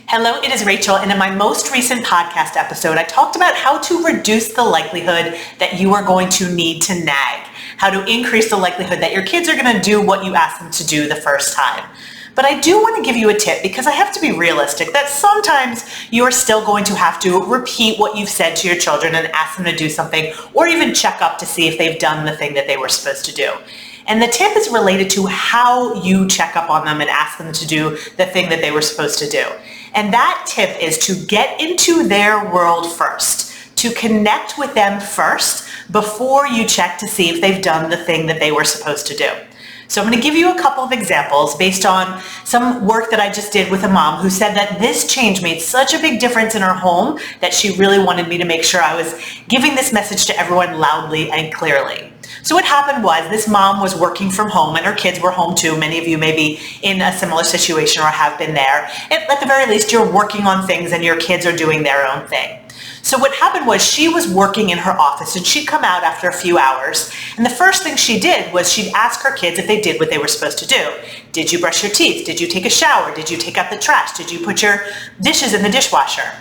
Hello, it is Rachel, and in my most recent podcast episode, I talked about how to reduce the likelihood that you are going to need to nag, how to increase the likelihood that your kids are going to do what you ask them to do the first time. But I do want to give you a tip because I have to be realistic that sometimes you're still going to have to repeat what you've said to your children and ask them to do something, or even check up to see if they've done the thing that they were supposed to do. And the tip is related to how you check up on them and ask them to do the thing that they were supposed to do. And that tip is to get into their world first, to connect with them first before you check to see if they've done the thing that they were supposed to do. So I'm going to give you a couple of examples based on some work that I just did with a mom who said that this change made such a big difference in her home that she really wanted me to make sure I was giving this message to everyone loudly and clearly. So what happened was this mom was working from home and her kids were home too. Many of you may be in a similar situation or have been there. At the very least, you're working on things and your kids are doing their own thing. So what happened was she was working in her office and she'd come out after a few hours. And the first thing she did was she'd ask her kids if they did what they were supposed to do. Did you brush your teeth? Did you take a shower? Did you take out the trash? Did you put your dishes in the dishwasher?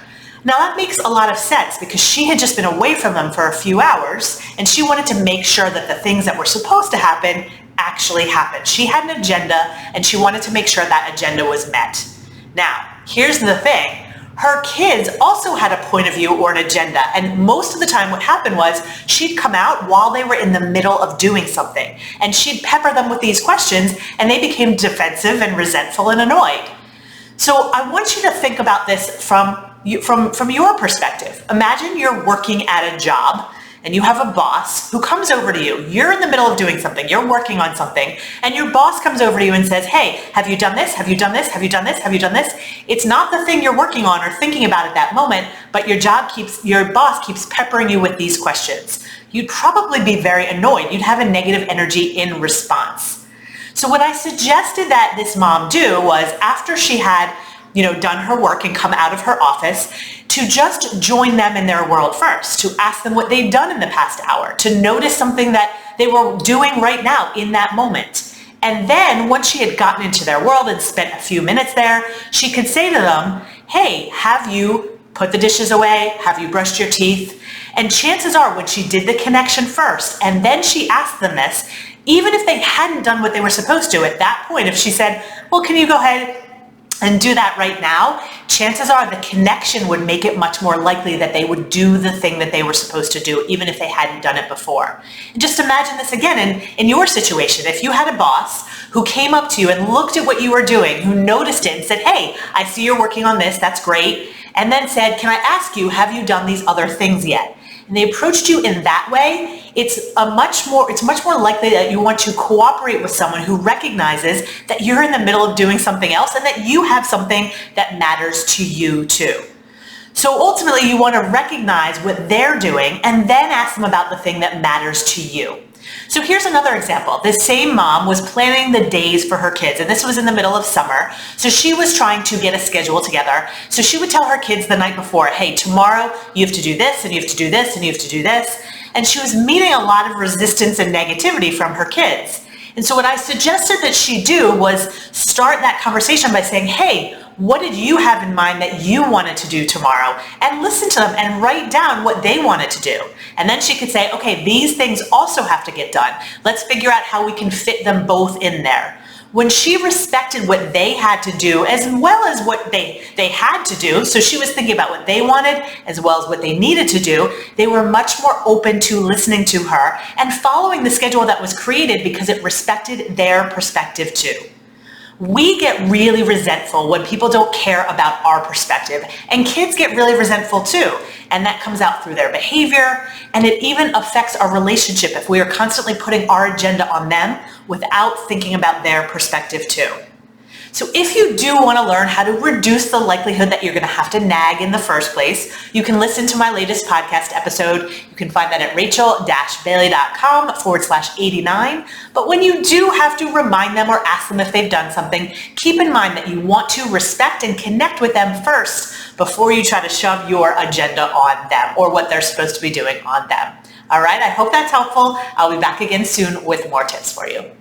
Now that makes a lot of sense because she had just been away from them for a few hours and she wanted to make sure that the things that were supposed to happen actually happened. She had an agenda and she wanted to make sure that agenda was met. Now, here's the thing. Her kids also had a point of view or an agenda, and most of the time what happened was she'd come out while they were in the middle of doing something and she'd pepper them with these questions and they became defensive and resentful and annoyed. So I want you to think about this from your perspective. Imagine you're working at a job and you have a boss who comes over to you. You're in the middle of doing something. You're working on something and your boss comes over to you and says, hey, have you done this? Have you done this? Have you done this? Have you done this? It's not the thing you're working on or thinking about at that moment, but your boss keeps peppering you with these questions. You'd probably be very annoyed. You'd have a negative energy in response. So what I suggested that this mom do was after she had done her work and come out of her office, to just join them in their world first, to ask them what they'd done in the past hour, to notice something that they were doing right now in that moment. And then once she had gotten into their world and spent a few minutes there, she could say to them, hey, have you put the dishes away? Have you brushed your teeth? And chances are when she did the connection first and then she asked them this, even if they hadn't done what they were supposed to at that point, if she said, well, can you go ahead and do that right now, chances are the connection would make it much more likely that they would do the thing that they were supposed to do, even if they hadn't done it before. And just imagine this again in your situation. If you had a boss who came up to you and looked at what you were doing, who noticed it and said, hey, I see you're working on this, that's great, and then said, can I ask you, have you done these other things yet? And they approached you in that way, it's much more likely that you want to cooperate with someone who recognizes that you're in the middle of doing something else and that you have something that matters to you too. So ultimately, you want to recognize what they're doing and then ask them about the thing that matters to you. So here's another example. This same mom was planning the days for her kids, and this was in the middle of summer. So she was trying to get a schedule together. So she would tell her kids the night before, hey, tomorrow you have to do this, and you have to do this, and you have to do this. And she was meeting a lot of resistance and negativity from her kids. And so what I suggested that she do was start that conversation by saying, hey, what did you have in mind that you wanted to do tomorrow? And listen to them and write down what they wanted to do. And then she could say, okay, these things also have to get done. Let's figure out how we can fit them both in there. When she respected what they had to do as well as what they had to do, so she was thinking about what they wanted as well as what they needed to do, they were much more open to listening to her and following the schedule that was created because it respected their perspective too. We get really resentful when people don't care about our perspective, and kids get really resentful too, and that comes out through their behavior, and it even affects our relationship if we are constantly putting our agenda on them without thinking about their perspective too. So if you do want to learn how to reduce the likelihood that you're going to have to nag in the first place, you can listen to my latest podcast episode. You can find that at rachel-bailey.com/89. But when you do have to remind them or ask them if they've done something, keep in mind that you want to respect and connect with them first before you try to shove your agenda on them or what they're supposed to be doing on them. All right, I hope that's helpful. I'll be back again soon with more tips for you.